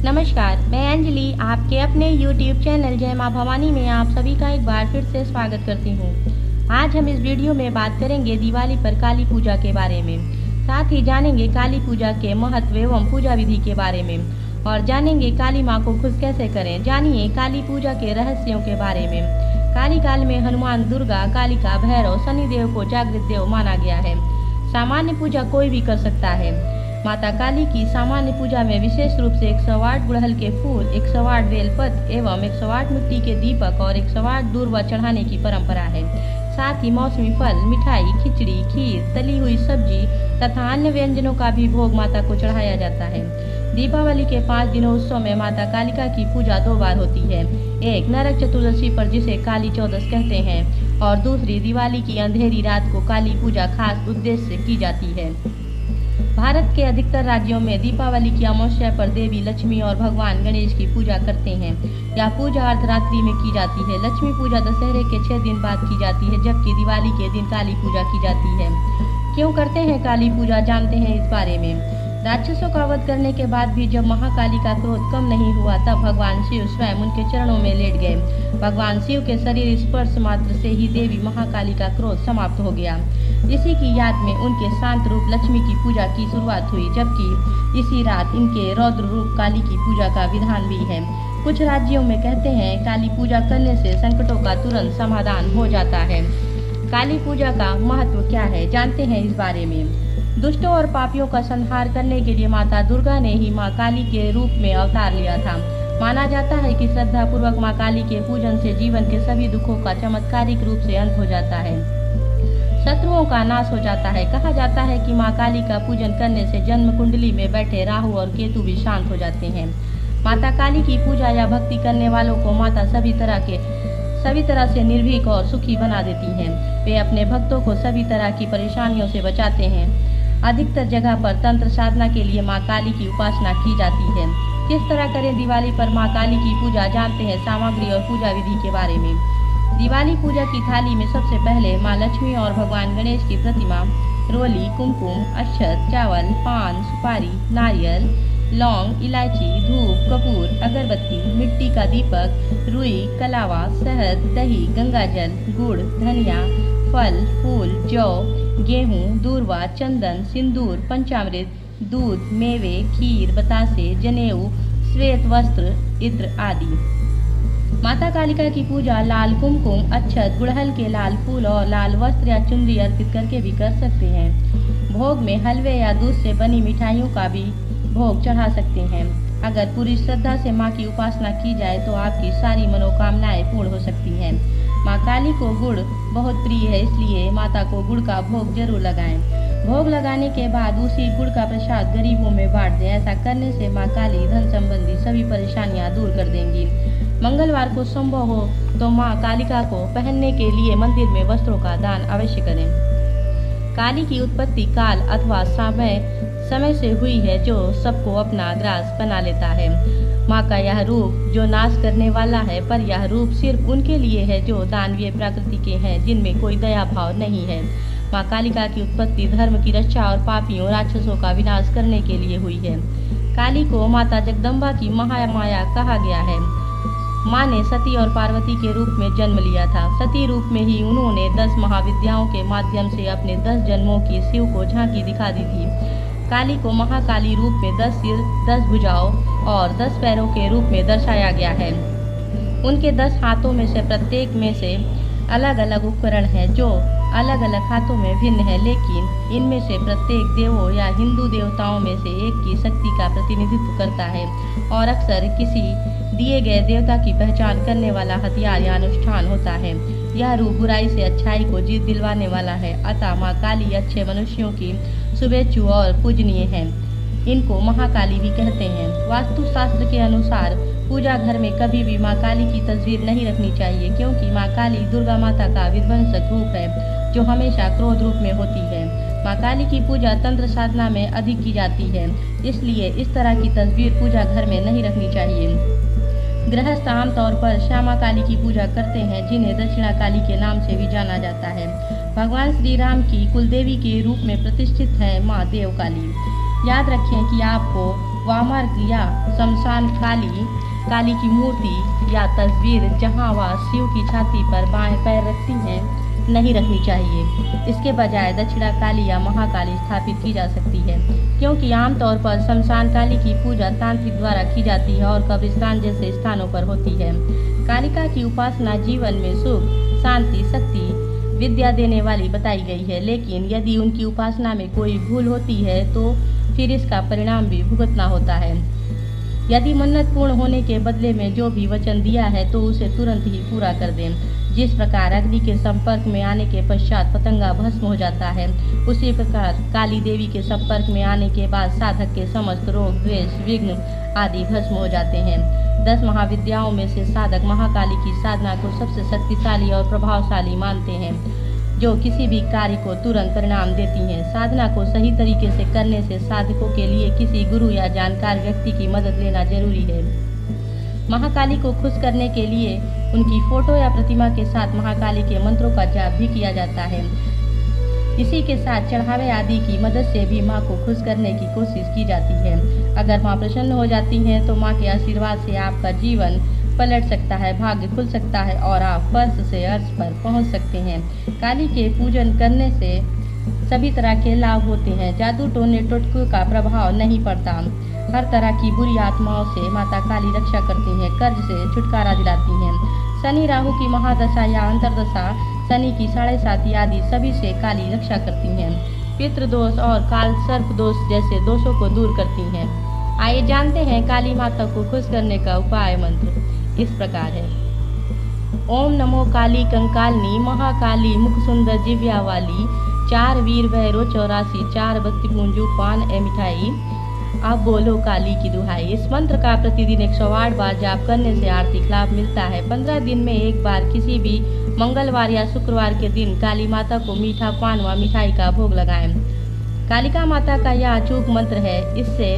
नमस्कार, मैं अंजलि आपके अपने YouTube चैनल जय माँ भवानी में आप सभी का एक बार फिर से स्वागत करती हूँ। आज हम इस वीडियो में बात करेंगे दिवाली पर काली पूजा के बारे में। साथ ही जानेंगे काली पूजा के महत्व एवं पूजा विधि के बारे में और जानेंगे काली माँ को खुश कैसे करें। जानिए काली पूजा के रहस्यों के बारे में। काली काल में हनुमान, दुर्गा, कालिका, भैरव, शनिदेव को जागृत देव माना गया है। सामान्य पूजा कोई भी कर सकता है। माता काली की सामान्य पूजा में विशेष रूप से 108 गुड़हल के फूल, 108 बेलपत्र एवं 108 मिट्टी के दीपक और 108 दूर्वा चढ़ाने की परंपरा है। साथ ही मौसमी फल, मिठाई, खिचड़ी, खीर, तली हुई सब्जी तथा अन्य व्यंजनों का भी भोग माता को चढ़ाया जाता है। दीपावली के 5 दिनों उत्सव में माता कालिका की पूजा 2 बार होती है। एक नरक चतुर्दशी पर जिसे काली चौदस कहते हैं और दूसरी दिवाली की अंधेरी रात को काली पूजा खास उद्देश्य से की जाती है। भारत के अधिकतर राज्यों में दीपावली की अमावस्या पर देवी लक्ष्मी और भगवान गणेश की पूजा करते हैं। यह पूजा अर्धरात्रि में की जाती है। लक्ष्मी पूजा दशहरे के 6 दिन बाद की जाती है, जबकि दिवाली के दिन काली पूजा की जाती है। क्यों करते हैं काली पूजा, जानते हैं इस बारे में। राक्षसों का वध करने के बाद भी जब महाकाली का क्रोध कम नहीं हुआ, तब भगवान शिव स्वयं उनके चरणों में लेट गए। भगवान शिव के शरीर स्पर्श मात्र से ही देवी महाकाली का क्रोध समाप्त हो गया। इसी की याद में उनके शांत रूप लक्ष्मी की पूजा की शुरुआत हुई, जबकि इसी रात इनके रौद्र रूप काली की पूजा का विधान भी है। कुछ राज्यों में कहते हैं काली पूजा करने से संकटों का तुरंत समाधान हो जाता है। काली पूजा का महत्व क्या है, जानते हैं इस बारे में। दुष्टों और पापियों का संहार करने के लिए माता दुर्गा ने ही माँ काली के रूप में अवतार लिया था। माना जाता है कि श्रद्धा पूर्वक माँ काली के पूजन से जीवन के सभी दुखों का चमत्कारिक रूप से अंत हो जाता है, शत्रुओं का नाश हो जाता है। कहा जाता है कि माँ काली का पूजन करने से जन्म कुंडली में बैठे राहु और केतु भी शांत हो जाते हैं। माता काली की पूजा या भक्ति करने वालों को माता सभी तरह से निर्भीक और सुखी बना देती हैं। वे अपने भक्तों को सभी तरह की परेशानियों से बचाते हैं। अधिकतर जगह पर तंत्र साधना के लिए माँ काली की उपासना की जाती है। किस तरह करें दिवाली पर माँ काली की पूजा, जानते हैं सामग्री और पूजा विधि के बारे में। दिवाली पूजा की थाली में सबसे पहले माँ लक्ष्मी और भगवान गणेश की प्रतिमा, रोली, कुमकुम, अक्षत, चावल, पान, सुपारी, नारियल, लौंग, इलायची, धूप, कपूर, अगरबत्ती, मिट्टी का दीपक, रुई, कलावा, शहद, दही, गंगाजल, गुड़, धनिया, फल, फूल, जौ, गेहूं, दूर्वा, चंदन, सिंदूर, पंचामृत, दूध, मेवे, खीर, बतासे, जनेऊ, श्वेत वस्त्र, इत्र आदि। माता कालिका की पूजा लाल कुमकुम, अक्षत, गुड़हल के लाल फूल और लाल वस्त्र या चुनरी अर्पित करके भी कर सकते हैं। भोग में हलवे या दूध से बनी मिठाइयों का भी भोग चढ़ा सकते हैं। अगर पूरी श्रद्धा से माँ की उपासना की जाए तो आपकी सारी मनोकामनाएं पूर्ण हो सकती हैं। माँ काली को गुड़ बहुत प्रिय है, इसलिए माता को गुड़ का भोग जरूर लगाएं। भोग लगाने के बाद उसी गुड़ का प्रसाद गरीबों में बांट दें। ऐसा करने से माँ काली धन संबंधी सभी परेशानियां दूर कर देंगी। मंगलवार को संभव हो तो माँ कालिका को पहनने के लिए मंदिर में वस्त्रों का दान अवश्य करें। काली की उत्पत्ति काल अथवा समय से हुई है, जो सबको अपना ग्रास बना लेता है। माँ का यह रूप जो नाश करने वाला है, पर यह रूप सिर्फ उनके लिए है जो दानवीय प्रकृति के हैं, जिनमें कोई दया भाव नहीं है। माँ कालिका की उत्पत्ति धर्म की रक्षा और पापियों राक्षसों का विनाश करने के लिए हुई है। काली को माता जगदम्बा की महामाया कहा गया है। माँ ने सती और पार्वती के रूप में जन्म लिया था। सती रूप में ही उन्होंने 10 महाविद्याओं के माध्यम से अपने 10 जन्मों की शिव को झांकी दिखा दी थी। काली को महाकाली रूप में 10 सिर, 10 भुजाओं और 10 पैरों के रूप में दर्शाया गया है। उनके 10 हाथों में से प्रत्येक में से अलग अलग उपकरण है, जो अलग अलग हाथों में भिन्न है, लेकिन इनमें से प्रत्येक देवों या हिंदू देवताओं में से एक की शक्ति का प्रतिनिधित्व करता है और अक्सर किसी दिए गए देवता की पहचान करने वाला हथियार या अनुष्ठान होता है। यह रूप बुराई से अच्छाई को जीत दिलवाने वाला है। अतः माँ काली अच्छे मनुष्यों की शुभेच्छु और पूजनीय है। इनको महाकाली भी कहते हैं। वास्तुशास्त्र के अनुसार पूजा घर में कभी भी माँ काली की तस्वीर नहीं रखनी चाहिए, क्योंकि माँ काली दुर्गा माता का विध्वंसक रूप है, जो हमेशा क्रोध रूप में होती है। माँ काली की पूजा तंत्र साधना में अधिक की जाती है, इसलिए इस तरह की तस्वीर पूजा घर में नहीं रखनी चाहिए। गृहस्थ आमतौर पर श्यामा काली की पूजा करते हैं, जिन्हें दक्षिणा काली के नाम से भी जाना जाता है। भगवान श्री राम की कुलदेवी के रूप में प्रतिष्ठित है माँ देव काली। याद रखें कि आपको वामर्ग या शमशान काली की मूर्ति या तस्वीर जहां वह शिव की छाती पर बाएं पैर रखती हैं नहीं रखनी चाहिए। इसके बजाय दक्षिणा काली या महाकाली स्थापित की जा सकती है, क्योंकि आमतौर पर शमशान काली की पूजा तांत्रिक द्वारा की जाती है और कब्रिस्तान जैसे स्थानों पर होती है। कालिका की उपासना जीवन में सुख, शांति, शक्ति, विद्या देने वाली बताई गई है, लेकिन यदि उनकी उपासना में कोई भूल होती है तो फिर इसका परिणाम भी भुगतना होता है। यदि मन्नत पूर्ण होने के बदले में जो भी वचन दिया है तो उसे तुरंत ही पूरा कर दें। जिस प्रकार अग्नि के संपर्क में आने के पश्चात पतंगा भस्म हो जाता है, उसी प्रकार काली देवी के संपर्क में आने के बाद साधक के समस्त रोग, द्वेष, विघ्न आदि भस्म हो जाते हैं। 10 महाविद्याओं में से साधक महाकाली की साधना को सबसे शक्तिशाली और प्रभावशाली मानते हैं, जो किसी भी कार्य को तुरंत परिणाम देती हैं। साधना को सही तरीके से करने से साधकों के लिए किसी गुरु या जानकार व्यक्ति की मदद लेना जरूरी है। महाकाली को खुश करने के लिए उनकी फोटो या प्रतिमा के साथ महाकाली के मंत्रों का जाप भी किया जाता है। इसी के साथ चढ़ावे आदि की मदद से भी माँ को खुश करने की कोशिश की जाती है। अगर माँ प्रसन्न हो जाती हैं तो माँ के आशीर्वाद से आपका जीवन पलट सकता है, भाग्य खुल सकता है और आप फर्श से अर्श पर पहुँच सकते हैं। काली के पूजन करने से सभी तरह के लाभ होते हैं। जादू टोने टोटकों का प्रभाव नहीं पड़ता। हर तरह की बुरी आत्माओं से माता काली रक्षा करती हैं, कर्ज से छुटकारा दिलाती हैं। शनि राहु की महादशा या अंतरदशा, शनि की 7.5 आदि सभी से काली रक्षा करती हैं। पितृदोष और काल सर्प दोष जैसे दोषों को दूर करती हैं। आइए जानते हैं काली माता को खुश करने का उपाय मंत्र इस प्रकार है। ओम नमो काली कंकालनी महाकाली मुख सुंदर जिव्या वाली 4 वीर भैरो 84 4 बत्ती पूंजू पान ए मिठाई। अब बोलो काली की दुहाई। इस मंत्र का प्रतिदिन 108 बार जाप करने से आर्थिक लाभ मिलता है। 15 दिन में एक बार किसी भी मंगलवार या शुक्रवार के दिन काली माता को मीठा पान व मिठाई का भोग लगाएं। कालिका माता का यह अचूक मंत्र है, इससे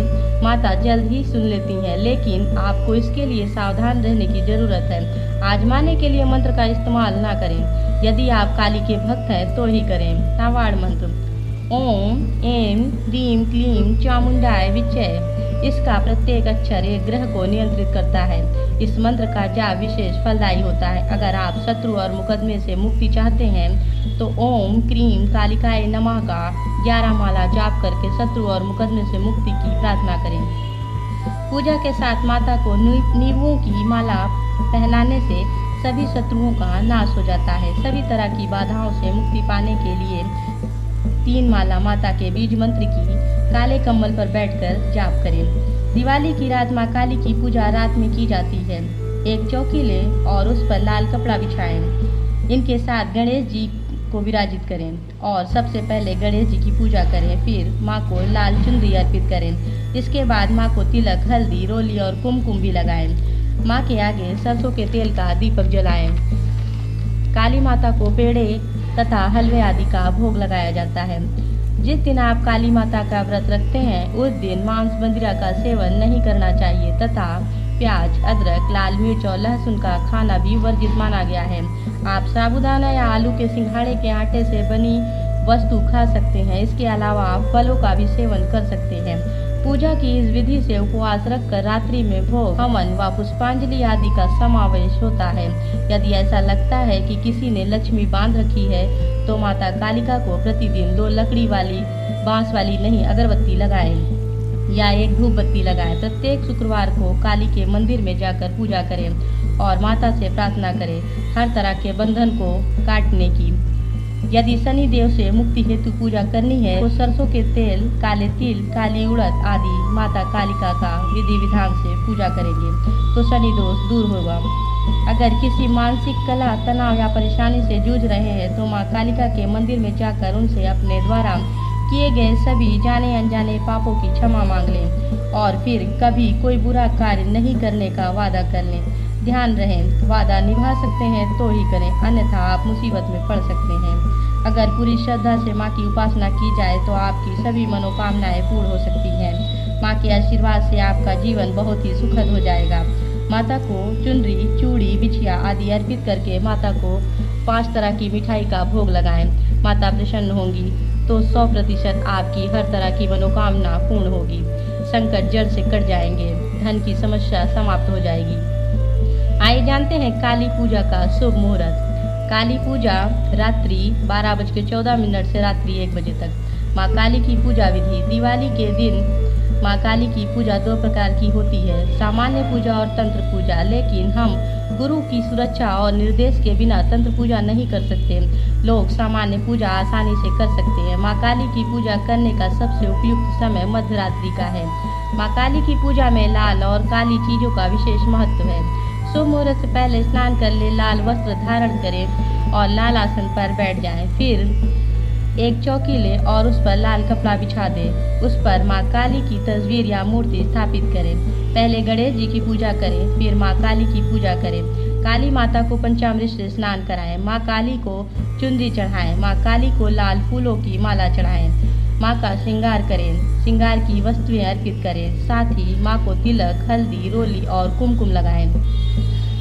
माता जल्द ही सुन लेती हैं, लेकिन आपको इसके लिए सावधान रहने की जरूरत है। आजमाने के लिए मंत्र का इस्तेमाल ना करें। यदि आप काली के भक्त हैं तो ही करें। नावाड़ मंत्र ओम ऐं ह्रीं क्लीं चामुंडाय विचय। इसका प्रत्येक अक्षर एक ग्रह को नियंत्रित करता है। इस मंत्र का जाप विशेष फलदायी होता है। अगर आप शत्रु और मुकदमे से मुक्ति चाहते हैं तो ओम क्रीं कालिकाय नमः का 11 माला जाप करके शत्रु और मुकदमे से मुक्ति की प्रार्थना करें। पूजा के साथ माता को नींबुओं की माला पहनाने से सभी शत्रुओं का नाश हो जाता है। सभी तरह की बाधाओं से मुक्ति पाने के लिए 3 माला माता के बीज मंत्र की काले कम्बल पर बैठकर जाप करें। दिवाली की रात माँ काली की पूजा रात में की जाती है। एक चौकी लें और उस पर लाल कपड़ा बिछाएं। इनके साथ गणेश जी को विराजित करें और सबसे पहले गणेश जी की पूजा करें। फिर माँ को लाल चुनरी अर्पित करें। इसके बाद माँ को तिलक, हल्दी, रोली और कुमकुम भी लगाएं। माँ के आगे सरसों के तेल का दीपक जलाएं। काली माता को पेड़े तथा हलवे आदि का भोग लगाया जाता है। जिस दिन आप काली माता का व्रत रखते हैं उस दिन मांस मदिरा का सेवन नहीं करना चाहिए तथा प्याज, अदरक, लाल मिर्च और लहसुन का खाना भी वर्जित माना गया है। आप साबूदाना या आलू के सिंघाड़े के आटे से बनी वस्तु खा सकते हैं। इसके अलावा आप फलों का भी सेवन कर सकते हैं। पूजा की इस विधि से उपवास रखकर रात्रि में भोग, हवन व पुष्पांजलि आदि का समावेश होता है। यदि ऐसा लगता है कि किसी ने लक्ष्मी बांध रखी है तो माता कालिका को प्रतिदिन 2 लकड़ी वाली, बांस वाली नहीं, अगरबत्ती लगाएं या एक धूप बत्ती लगाएं। प्रत्येक शुक्रवार को काली के मंदिर में जाकर पूजा करें और माता से प्रार्थना करें हर तरह के बंधन को काटने की। यदि शनि देव से मुक्ति हेतु पूजा करनी है तो सरसों के तेल, काले तिल, काली उड़द आदि माता कालिका का विधि विधान से पूजा करेंगे तो शनि दोष दूर होगा। अगर किसी मानसिक कला, तनाव या परेशानी से जूझ रहे हैं तो माँ कालिका के मंदिर में जाकर उनसे अपने द्वारा किए गए सभी जाने अनजाने पापों की क्षमा मांग लें और फिर कभी कोई बुरा कार्य नहीं करने का वादा कर लें। ध्यान रहें, वादा निभा सकते हैं तो ही करें, अन्यथा आप मुसीबत में पड़ सकते हैं। अगर पूरी श्रद्धा से माँ की उपासना की जाए तो आपकी सभी मनोकामनाएं पूर्ण हो सकती हैं। माँ के आशीर्वाद से आपका जीवन बहुत ही सुखद हो जाएगा। माता को चुनरी, चूड़ी, बिछिया आदि अर्पित करके माता को 5 तरह की मिठाई का भोग लगाएं। माता प्रसन्न होंगी तो 100% आपकी हर तरह की मनोकामना पूर्ण होगी। संकट जड़ से कट जाएंगे, धन की समस्या समाप्त हो जाएगी। आइए जानते हैं काली पूजा का शुभ मुहूर्त। काली पूजा रात्रि 12:14 से रात्रि 1 बजे तक। माँ काली की पूजा विधि। दिवाली के दिन माँ काली की पूजा 2 प्रकार की होती है, सामान्य पूजा और तंत्र पूजा। लेकिन हम गुरु की सुरक्षा और निर्देश के बिना तंत्र पूजा नहीं कर सकते। लोग सामान्य पूजा आसानी से कर सकते हैं। माँ काली की पूजा करने का सबसे उपयुक्त समय मध्य रात्रि का है। माँ काली की पूजा में लाल और काली चीजों का विशेष महत्व है। शुभ मुहूर्त से पहले स्नान कर ले, लाल वस्त्र धारण करें और लाल आसन पर बैठ जाएं। फिर एक चौकी ले और उस पर लाल कपड़ा बिछा दें। उस पर माँ काली की तस्वीर या मूर्ति स्थापित करें। पहले गणेश जी की पूजा करें, फिर माँ काली की पूजा करें। काली माता को पंचामृत से स्नान कराएं। माँ काली को चुनरी चढ़ाएं। माँ काली को लाल फूलों की माला चढ़ाएं। माँ का श्रृंगार करें, श्रृंगार की वस्तुएं अर्पित करें। साथ ही माँ को तिलक, हल्दी, रोली और कुमकुम लगाएं।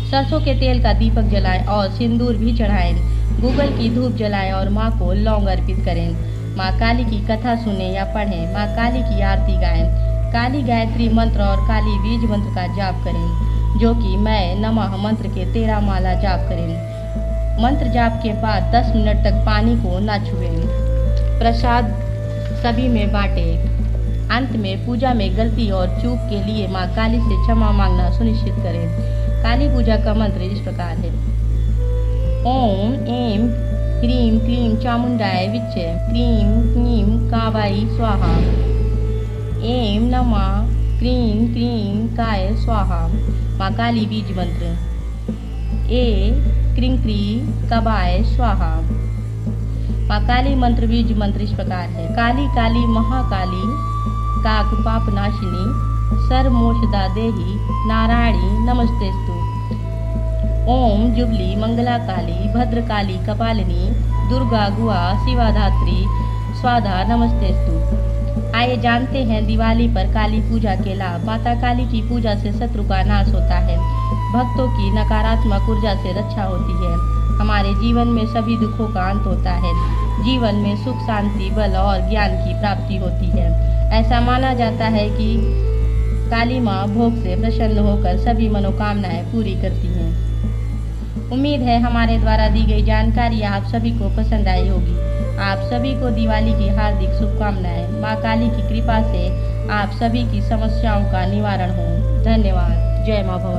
सरसों के तेल का दीपक जलाएं और सिंदूर भी चढ़ाएं। गूगल की धूप जलाएं और माँ को लौंग अर्पित करें। माँ काली की कथा सुने या पढ़ें। माँ काली की आरती गाएं। काली गायत्री मंत्र और काली बीज मंत्र का जाप करें, जो कि मैं नमः मंत्र के 13 माला जाप करें। मंत्र जाप के बाद 10 मिनट तक पानी को न छुएं। प्रसाद सभी में बांटें। अंत में पूजा में गलती और चूक के लिए माँ काली से क्षमा मांगना सुनिश्चित करें। काली पूजा का मंत्र इस प्रकार है। ओम ऐं ह्रीं क्लीं चामुंडाय विच्चे, क्लीं क्लीं कावाई स्वाहा। ऐं नमः क्लीं क्लीं काय स्वाहा। माँ काली बीज मंत्र। ए क्रीं क्रीं कबाय स्वाहा। माँ काली मंत्र बीज मंत्र इस प्रकार है। काली काली महाकाली काक पाप नाशिनी सर्वमोक्षदा देही नारायणी नमस्तेस्तु। ओम जुबली मंगला काली भद्रकाली कपालिनी दुर्गा गुहा शिवा धात्री स्वाधा नमस्तेस्तु। आइए जानते हैं दिवाली पर काली पूजा के लाभ। माता काली की पूजा से शत्रु का नाश होता है। भक्तों की नकारात्मक ऊर्जा से रक्षा होती है। हमारे जीवन में सभी दुखों का अंत होता है। जीवन में सुख, शांति, बल और ज्ञान की प्राप्ति होती है। ऐसा माना जाता है कि काली माँ भोग से प्रसन्न होकर सभी मनोकामनाएं पूरी करती हैं। उम्मीद है हमारे द्वारा दी गई जानकारी आप सभी को पसंद आई होगी। आप सभी को दिवाली की हार्दिक शुभकामनाएं। माँ काली की कृपा से आप सभी की समस्याओं का निवारण हो। धन्यवाद। जय माँ भवानी।